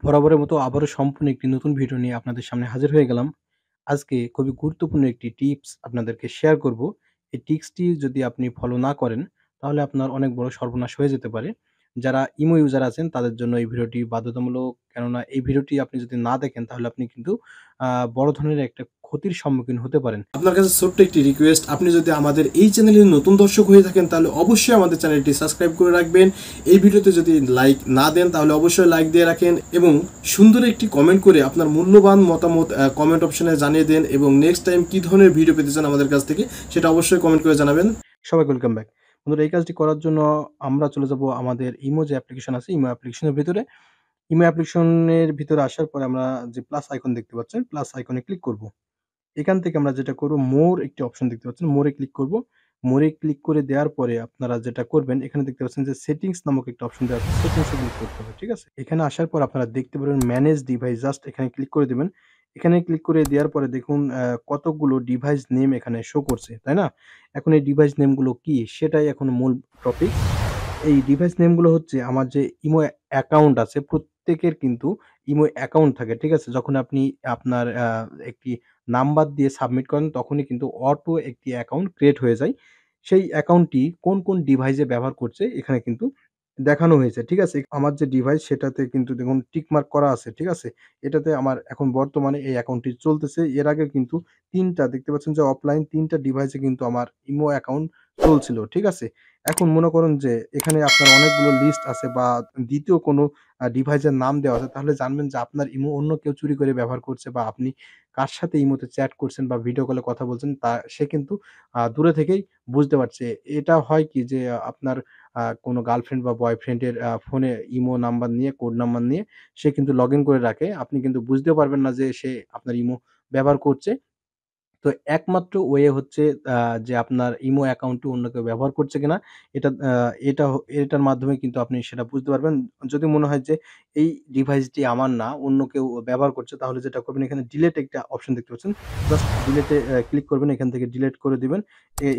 বরাবরের মতো আবারও সম্পূর্ণ একটি নতুন ভিডিও নিয়ে আপনাদের সামনে হাজির হয়ে গেলাম। আজকে খুবই গুরুত্বপূর্ণ একটি টিপস আপনাদেরকে শেয়ার করব। এই টিপসটি যদি আপনি ফলো না করেন, তাহলে আপনার অনেক বড় সর্বনাশ হয়ে যেতে পারে। যারা ইমো ইউজার আছেন তাদের জন্য এই ভিডিওটি বাধ্যতামূলক। কেননা এই ভিডিওটি আপনি যদি না দেখেন তাহলে আপনি কিন্তু আ বড় ধরনের একটা ক্ষতির সম্মুখীন হতে পারেন। আপনার কাছে ছোট্ট একটি রিকোয়েস্ট, আপনি যদি আমাদের এই চ্যানেলের নতুন দর্শক হয়ে থাকেন তাহলে অবশ্যই আমাদের চ্যানেলটি সাবস্ক্রাইব করে রাখবেন। এই ভিডিওতে যদি লাইক না দেন তাহলে অবশ্যই লাইক দিয়ে রাখেন এবং সুন্দর একটি কমেন্ট করে আপনার মূল্যবান মতামত কমেন্ট অপশনে জানিয়ে দেন এবং নেক্সট টাইম কী ধরনের ভিডিও পেতে চান আমাদের কাছ থেকে সেটা অবশ্যই কমেন্ট করে জানাবেন। সবাইকে ওয়েলকাম ব্যাক। বন্ধুরা, এই কাজটি করার জন্য আমরা চলে যাব আমাদের ইমো যে অ্যাপ্লিকেশন আছে, ইমো অ্যাপ্লিকেশনের ভিতরে। ইমো অ্যাপ্লিকেশনের ভিতরে আসার পরে আমরা যে প্লাস আইকন দেখতে পাচ্ছেন, প্লাস আইকনে ক্লিক করব। এখান থেকে আমরা যেটা করব, মোর একটি অপশন দেখতে পাচ্ছেন, মোরে ক্লিক করব। মোরে ক্লিক করে দেওয়ার পরে আপনারা যেটা করবেন, এখানে দেখতে পাচ্ছেন যে সেটিংস নামক একটা অপশন দেওয়া আছে, সেটিংসে ক্লিক করতে হবে। ঠিক আছে? এখানে আসার পর আপনারা দেখতে পারবেন ম্যানেজ ডিভাইস, জাস্ট এখানে ক্লিক করে দিবেন। এখানে ক্লিক করে দেওয়ার পরে দেখুন কতগুলো ডিভাইস নেম এখানে শো করছে, তাই না? এখন এই ডিভাইস নেমগুলো কি সেটাই এখন মূল টপিক। এই ডিভাইস নেমগুলো হচ্ছে আমার যে ইমো অ্যাকাউন্ট আছে, প্রত্যেকের কিন্তু ইমো অ্যাকাউন্ট থাকে। ঠিক আছে? যখন আপনি আপনার একটি নাম্বার দিয়ে সাবমিট করেন তখনই কিন্তু অটো একটি অ্যাকাউন্ট ক্রিয়েট হয়ে যায়। সেই অ্যাকাউন্টটি কোন ডিভাইসে ব্যবহার করছে এখানে কিন্তু দেখানো হয়েছে। ঠিক আছে? আমার যে ডিভাইস সেটাতে কিন্তু দেখুন টিক মার্ক করা আছে। ঠিক আছে? এটাতে আমার এখন বর্তমানে এই অ্যাকাউন্টটি চলতেছে। এর আগে কিন্তু ৩ টা দেখতে পাচ্ছেন যে অফলাইন ৩ টা ডিভাইসে কিন্তু আমার ইমো অ্যাকাউন্ট চলছিল। ঠিক আছে? এখন মনে করুন যে এখানে আপনার অনেকগুলো লিস্ট আছে বা ২য় কোনো ডিভাইসের নাম দেওয়া আছে, তাহলে জানবেন যে আপনার ইমো অন্য কেউ চুরি করে ব্যবহার করছে বা আপনি কার সাথে ইমোতে চ্যাট করছেন বা ভিডিও কলে কথা বলছেন সে কিন্তু দূরে থেকেই বুঝতে পারছে। এটা হয় কি যে আপনার কোনো গার্লফ্রেন্ড বা বয়ফ্রেন্ডের ফোনে ইমো নাম্বার নিয়ে, কোড নাম্বার নিয়ে সে কিন্তু লগইন করে রাখে। আপনি কিন্তু বুঝতেও পারবেন না যে সে আপনার ইমো ব্যবহার করছে। তো একমাত্র ওয়ে হচ্ছে আ যে আপনার ইমো অ্যাকাউন্টটি অন্য কেউ ব্যবহার করছে কিনা এটা আ এটা হ এটার মাধ্যমে কিন্তু আপনি সেটা বুঝতে পারবেন। যদি মনে হয় যে এই ডিভাইসটি আমার না, অন্য কেউ ব্যবহার করছে, তাহলে যেটা করবেন, এখানে ডিলিট একটা অপশন দেখতে পাচ্ছেন। জাস্ট ডিলিটে ক্লিক করবেন, এখান থেকে ডিলিট করে দিবেন।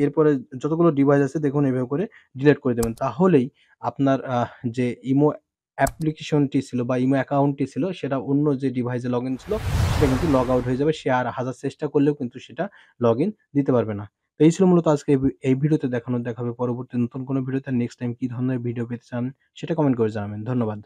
এরপরে যতগুলো ডিভাইস আছে দেখুন এভাবে করে ডিলিট করে দিবেন। তাহলেই আপনার যে ইমো অ্যাপ্লিকেশনটি ছিল বা ইমো অ্যাকাউন্টটি ছিল সেটা অন্য যে ডিভাইসে লগইন ছিল সেটা কিন্তু লগ আউট হয়ে যাবে। সে আর হাজার চেষ্টা করলেও কিন্তু সেটা লগইন দিতে পারবে না। তো এই ছিল মূলত আজকে এই ভিডিওতে দেখানো। দেখা হবে পরবর্তী নতুন কোনো ভিডিওতে। নেক্সট টাইম কি ধরনের ভিডিও পেতে চান সেটা কমেন্ট করে জানাবেন। ধন্যবাদ।